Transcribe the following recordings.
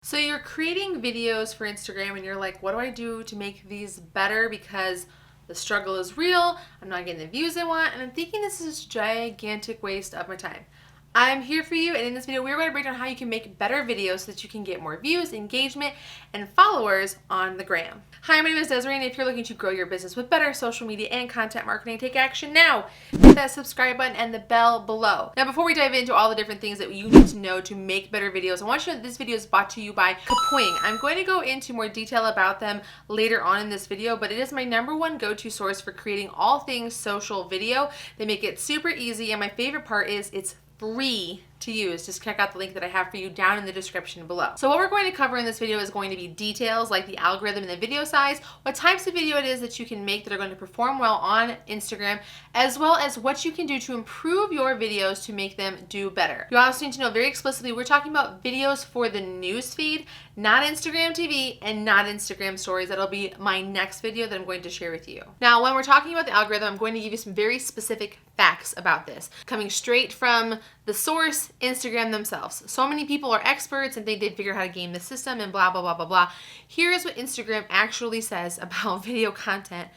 So you're creating videos for Instagram and you're like, what do I do to make these better? Because the struggle is real, I'm not getting the views I want, and I'm thinking this is a gigantic waste of my time. I'm here for you, and in this video we're going to break down how you can make better videos so that you can get more views, engagement, and followers on the gram. Hi, my name is Desiree, and if you're looking to grow your business with better social media and content marketing, take action now. Hit that subscribe button and the bell below. Now, before we dive into all the different things that you need to know to make better videos, I want you to know that this video is brought to you by Kapwing. I'm going to go into more detail about them later on in this video, but it is my #1 go-to source for creating all things social video. They make it super easy, and my favorite part is it's free to use. Just check out the link that I have for you down in the description below. So what we're going to cover in this video is going to be details like the algorithm and the video size, what types of video it is that you can make that are going to perform well on Instagram, as well as what you can do to improve your videos to make them do better. You also need to know very explicitly, we're talking about videos for the news feed, not Instagram TV and not Instagram stories. That'll be my next video that I'm going to share with you. Now, when we're talking about the algorithm, I'm going to give you some very specific facts about this, coming straight from the source, Instagram themselves. So many people are experts and think they figure out how to game the system and blah, blah, blah, blah, blah. Here's what Instagram actually says about video content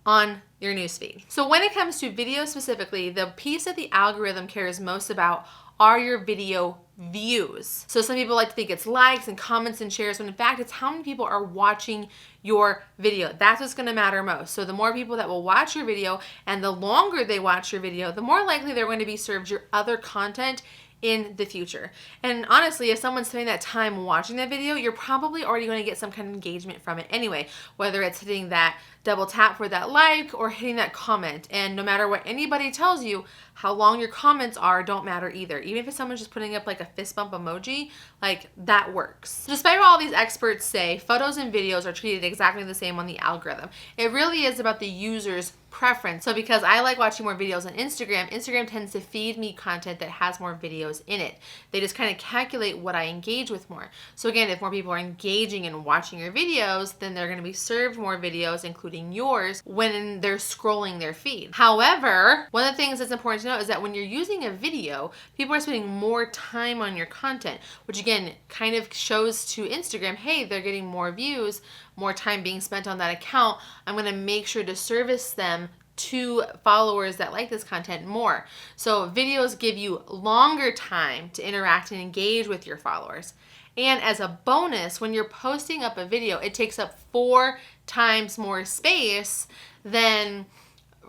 on your newsfeed. So when it comes to video specifically, the piece that the algorithm cares most about are your video views. So some people like to think it's likes and comments and shares, when in fact it's how many people are watching your video. That's what's gonna matter most. So the more people that will watch your video and the longer they watch your video, the more likely they're going to be served your other content in the future. And honestly, if someone's spending that time watching that video, you're probably already going to get some kind of engagement from it anyway, whether it's hitting that double tap for that like or hitting that comment. And no matter what anybody tells you, how long your comments are don't matter either. Even if it's someone just putting up like a fist bump emoji, like that works. Despite what all these experts say, photos and videos are treated exactly the same on the algorithm. It really is about the user's preference. So because I like watching more videos on Instagram, Instagram tends to feed me content that has more videos in it. They just kind of calculate what I engage with more. So again, if more people are engaging and watching your videos, then they're going to be served more videos, including yours, when they're scrolling their feed. However, one of the things that's important to know is that when you're using a video, people are spending more time on your content, which again kind of shows to Instagram, hey, they're getting more views, more time being spent on that account. I'm going to make sure to service them to followers that like this content more. So videos give you longer time to interact and engage with your followers. And as a bonus, when you're posting up a video, it takes up 4 times more space than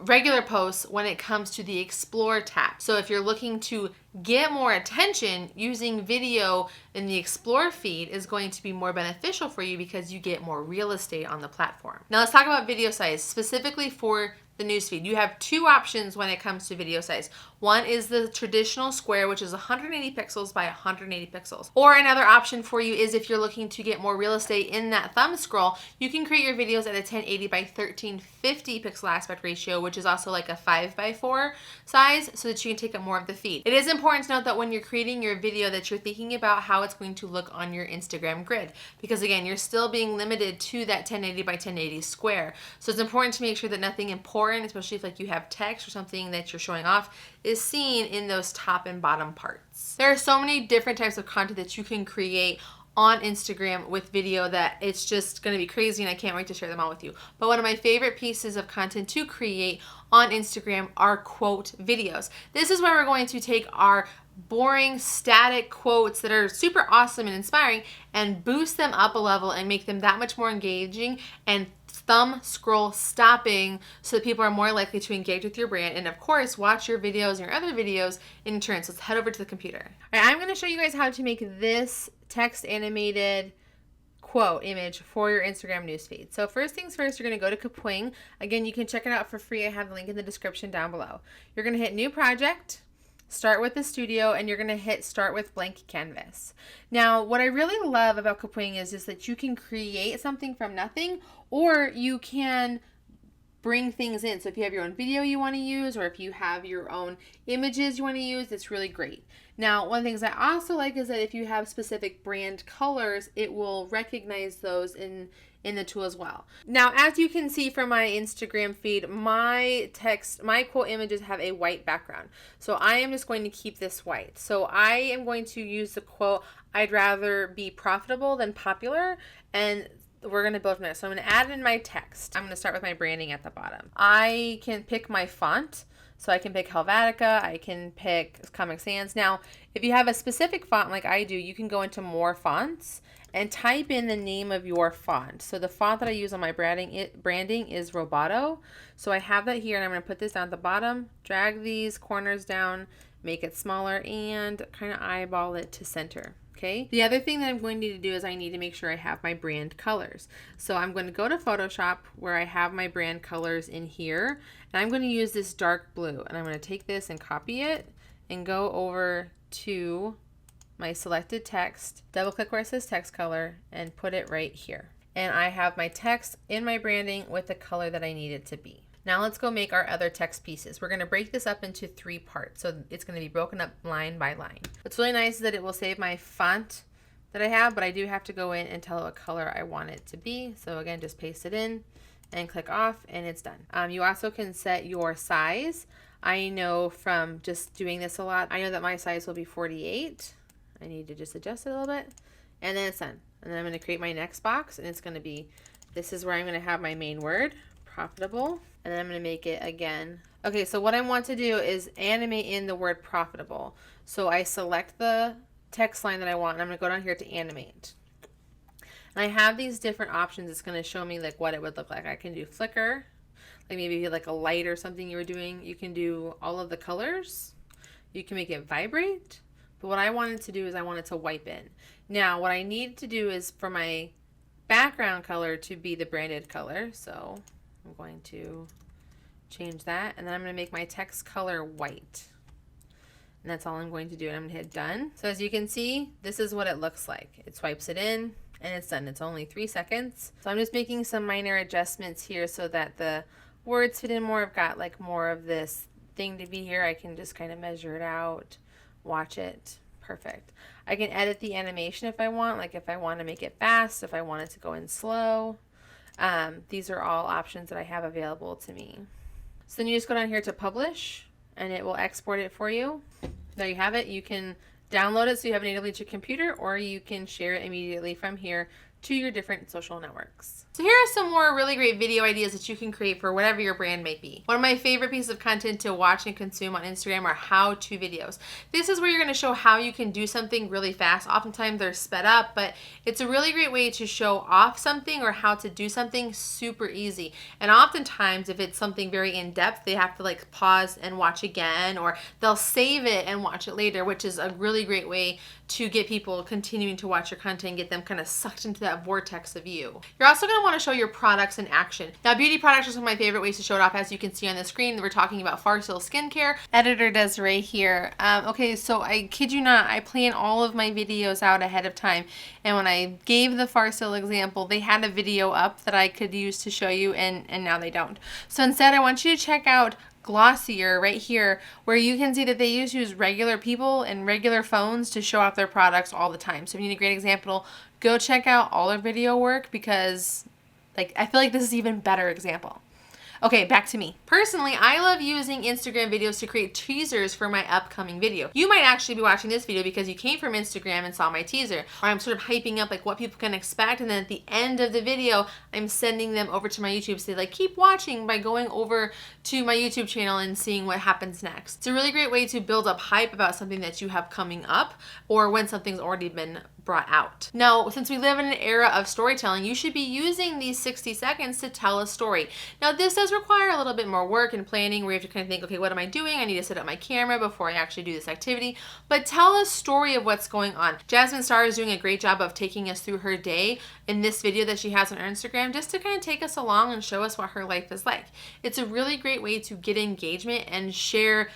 regular posts when it comes to the Explore tab. So if you're looking to get more attention, using video in the Explore feed is going to be more beneficial for you because you get more real estate on the platform. Now let's talk about video size, specifically for the newsfeed. You have 2 options when it comes to video size. One is the traditional square, which is 180 pixels by 180 pixels. Or another option for you is if you're looking to get more real estate in that thumb scroll, you can create your videos at a 1080 by 1350 pixel aspect ratio, which is also like a 5:4 size, so that you can take up more of the feed. It is important to note that when you're creating your video that you're thinking about how it's going to look on your Instagram grid, because again, you're still being limited to that 1080 by 1080 square. So it's important to make sure that nothing important, especially if like you have text or something that you're showing off, is seen in those top and bottom parts. There are so many different types of content that you can create on Instagram with video that it's just going to be crazy, and I can't wait to share them all with you. But one of my favorite pieces of content to create on Instagram are quote videos. This is where we're going to take our boring static quotes that are super awesome and inspiring and boost them up a level and make them that much more engaging and thumb scroll stopping so that people are more likely to engage with your brand and of course watch your videos and your other videos in turn. So let's head over to the computer. All right, I'm going to show you guys how to make this text animated quote image for your Instagram newsfeed. So first things first, you're going to go to Kapwing. Again, you can check it out for free. I have the link in the description down below. You're going to hit new project, start with the studio, and you're going to hit start with blank canvas. Now, what I really love about Kapwing is that you can create something from nothing, or you can bring things in. So if you have your own video you want to use, or if you have your own images you want to use, it's really great. Now, one of the things I also like is that if you have specific brand colors, it will recognize those in the tool as well. Now, as you can see from my Instagram feed, my quote images have a white background. So I am just going to keep this white. So I am going to use the quote, I'd rather be profitable than popular, and we're going to build from there. So I'm going to add in my text. I'm going to start with my branding at the bottom. I can pick my font. So I can pick Helvetica, I can pick Comic Sans. Now, if you have a specific font like I do, you can go into more fonts and type in the name of your font. So the font that I use on my branding is Roboto. So I have that here, and I'm going to put this down at the bottom, drag these corners down, make it smaller, and kind of eyeball it to center. Okay. The other thing that I'm going to need to do is I need to make sure I have my brand colors. So I'm going to go to Photoshop where I have my brand colors in here, and I'm going to use this dark blue, and I'm going to take this and copy it and go over to my selected text, double click where it says text color, and put it right here. And I have my text in my branding with the color that I need it to be. Now let's go make our other text pieces. We're going to break this up into 3 parts. So it's going to be broken up line by line. What's really nice is that it will save my font that I have, but I do have to go in and tell it what color I want it to be. So again, just paste it in and click off, and it's done. You also can set your size. I know from just doing this a lot, I know that my size will be 48. I need to just adjust it a little bit, and then it's done. And then I'm going to create my next box, and it's going to be, this is where I'm going to have my main word, profitable. And then I'm going to make it again. Okay, so what I want to do is animate in the word profitable. So I select the text line that I want, and I'm going to go down here to animate. And I have these different options. It's going to show me like what it would look like. I can do flicker, like maybe like a light or something you were doing. You can do all of the colors. You can make it vibrate. But what I wanted to do is I wanted to wipe in. Now, what I need to do is for my background color to be the branded color. So I'm going to change that, and then I'm going to make my text color white. And that's all I'm going to do, and I'm going to hit done. So as you can see, this is what it looks like. It swipes it in, and it's done. It's only 3 seconds. So I'm just making some minor adjustments here so that the words fit in more. I've got like more of this thing to be here. I can just kind of measure it out, watch it. Perfect. I can edit the animation if I want, like if I want to make it fast, if I want it to go in slow. These are all options that I have available to me. So then you just go down here to publish, and it will export it for you. There you have it. You can download it so you have it natively to your computer, or you can share it immediately from here to your different social networks. So here are some more really great video ideas that you can create for whatever your brand may be. One of my favorite pieces of content to watch and consume on Instagram are how-to videos. This is where you're going to show how you can do something really fast. Oftentimes they're sped up, but it's a really great way to show off something or how to do something super easy. And oftentimes if it's something very in-depth, they have to like pause and watch again, or they'll save it and watch it later, which is a really great way to get people continuing to watch your content and get them kind of sucked into that vortex of you. You're also going to want to show your products in action. Now, beauty products are some of my favorite ways to show it off. As you can see on the screen, we're talking about Farsil Skincare. Editor Desiree here. Okay, so I kid you not, I plan all of my videos out ahead of time. And when I gave the Farsil example, they had a video up that I could use to show you, and now they don't. So instead, I want you to check out Glossier right here, where you can see that they use regular people and regular phones to show off their products all the time. So if you need a great example, go check out all their video work, because like I feel like this is an even better example. Okay, back to me. Personally, I love using Instagram videos to create teasers for my upcoming video. You might actually be watching this video because you came from Instagram and saw my teaser, or I'm sort of hyping up like what people can expect, and then at the end of the video, I'm sending them over to my YouTube, so they like keep watching by going over to my YouTube channel and seeing what happens next. It's a really great way to build up hype about something that you have coming up, or when something's already been brought out. Now, since we live in an era of storytelling, you should be using these 60 seconds to tell a story. Now, this does require a little bit more work and planning, where you have to kind of think, okay, what am I doing? I need to set up my camera before I actually do this activity, but tell a story of what's going on. Jasmine Star is doing a great job of taking us through her day in this video that she has on her Instagram, just to kind of take us along and show us what her life is like. It's a really great way to get engagement and share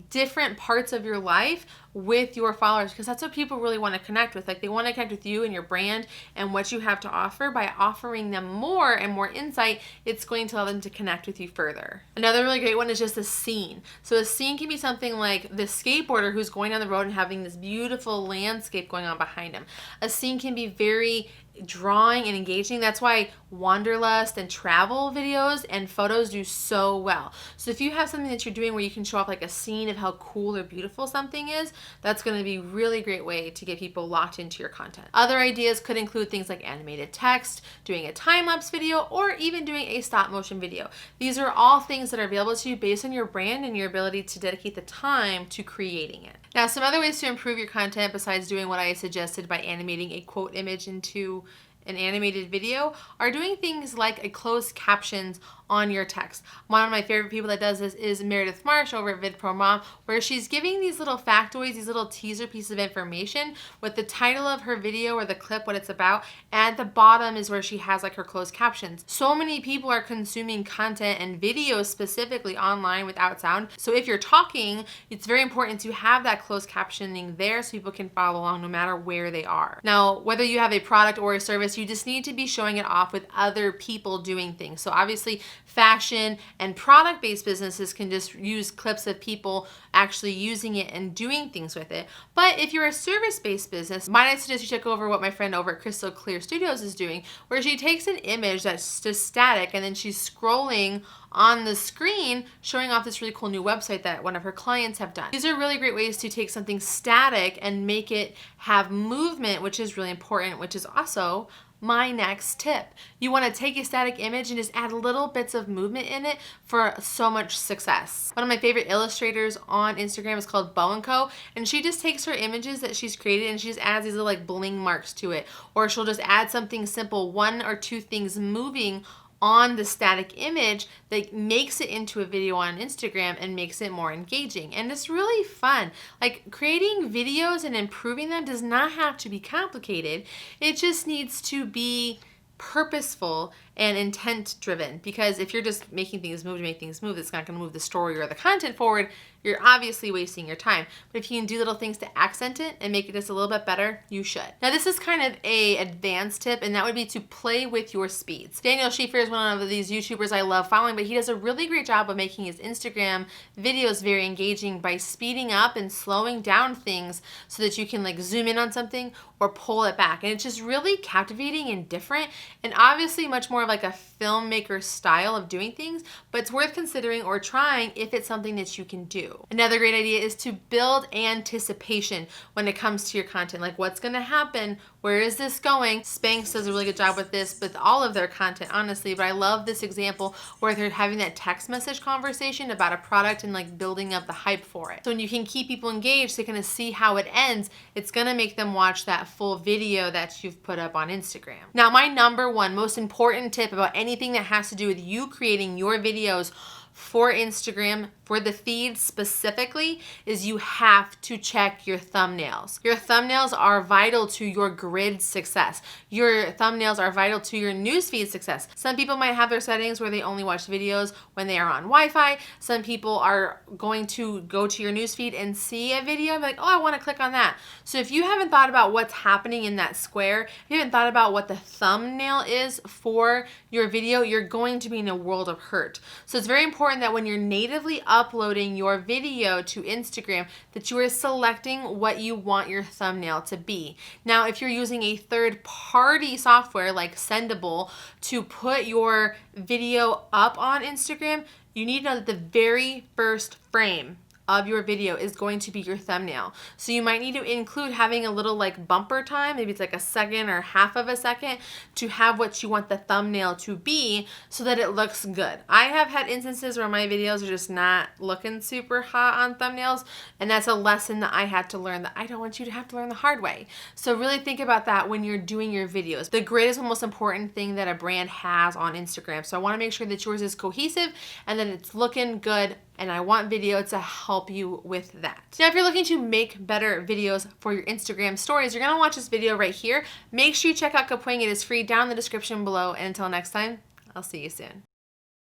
different parts of your life with your followers, because that's what people really want to connect with. Like, they want to connect with you and your brand and what you have to offer. By offering them more and more insight, it's going to allow them to connect with you further. Another really great one is just a scene. So a scene can be something like the skateboarder who's going down the road and having this beautiful landscape going on behind him. A scene can be very drawing and engaging. That's why wanderlust and travel videos and photos do so well. So if you have something that you're doing where you can show off like a scene of how cool or beautiful something is, That's going to be a really great way to get people locked into your content. Other ideas could include things like animated text, doing a time-lapse video, or even doing a stop motion video. These are all things that are available to you based on your brand and your ability to dedicate the time to creating it. Now, some other ways to improve your content besides doing what I suggested by animating a quote image into an animated video are doing things like a closed captions on your text. One of my favorite people that does this is Meredith Marsh over at VidPro Mom, where she's giving these little factoids, these little teaser pieces of information with the title of her video or the clip, what it's about, and at the bottom is where she has like her closed captions. So many people are consuming content and videos specifically online without sound. So if you're talking, it's very important to have that closed captioning there so people can follow along no matter where they are. Now, whether you have a product or a service, you just need to be showing it off with other people doing things. So obviously fashion and product-based businesses can just use clips of people actually using it and doing things with it. But if you're a service-based business, might I suggest you check over what my friend over at Crystal Clear Studios is doing, where she takes an image that's just static and then she's scrolling on the screen showing off this really cool new website that one of her clients have done. These are really great ways to take something static and make it have movement, which is really important, which is also my next tip. You want to take a static image and just add little bits of movement in it for so much success. One of my favorite illustrators on Instagram is called Bo & Co, and she just takes her images that she's created and she just adds these little like bling marks to it, or she'll just add something simple, one or two things moving on the static image that makes it into a video on Instagram and makes it more engaging. And it's really fun. Like, creating videos and improving them does not have to be complicated. It just needs to be purposeful and intent driven, because if you're just making things move to make things move, it's not going to move the story or the content forward. You're obviously wasting your time. But if you can do little things to accent it and make it just a little bit better, you should. Now, this is kind of a advanced tip, and that would be to play with your speeds. Daniel Schiefer is one of these YouTubers I love following, but he does a really great job of making his Instagram videos very engaging by speeding up and slowing down things so that you can like zoom in on something or pull it back. And it's just really captivating and different, and obviously much more of like a filmmaker style of doing things, but it's worth considering or trying if it's something that you can do. Another great idea is to build anticipation when it comes to your content. Like, what's going to happen? Where is this going? Spanx does a really good job with this, with all of their content, honestly, but I love this example where they're having that text message conversation about a product and like building up the hype for it. So when you can keep people engaged, they kind of see how it ends, it's going to make them watch that full video that you've put up on Instagram. Now, my number one most important tip about anything that has to do with you creating your videos for Instagram, for the feed specifically, is you have to check your thumbnails. Your thumbnails are vital to your grid success. Your thumbnails are vital to your newsfeed success. Some people might have their settings where they only watch videos when they are on Wi-Fi. Some people are going to go to your newsfeed and see a video and be like, oh, I want to click on that. So if you haven't thought about what's happening in that square, if you haven't thought about what the thumbnail is for your video, you're going to be in a world of hurt. So it's very important that when you're natively uploading your video to Instagram, that you are selecting what you want your thumbnail to be. Now, if you're using a third-party software like Sendable to put your video up on Instagram, you need to know that the very first frame of your video is going to be your thumbnail. So you might need to include having a little like bumper time, maybe it's like a second or half of a second, to have what you want the thumbnail to be so that it looks good. I have had instances where my videos are just not looking super hot on thumbnails, and that's a lesson that I had to learn that I don't want you to have to learn the hard way. So really think about that when you're doing your videos. The grid is the most important thing that a brand has on Instagram. So I want to make sure that yours is cohesive and that it's looking good, and I want video to help you with that. Now, if you're looking to make better videos for your Instagram stories, you're gonna watch this video right here. Make sure you check out Kapwing. It is free down in the description below. And until next time, I'll see you soon.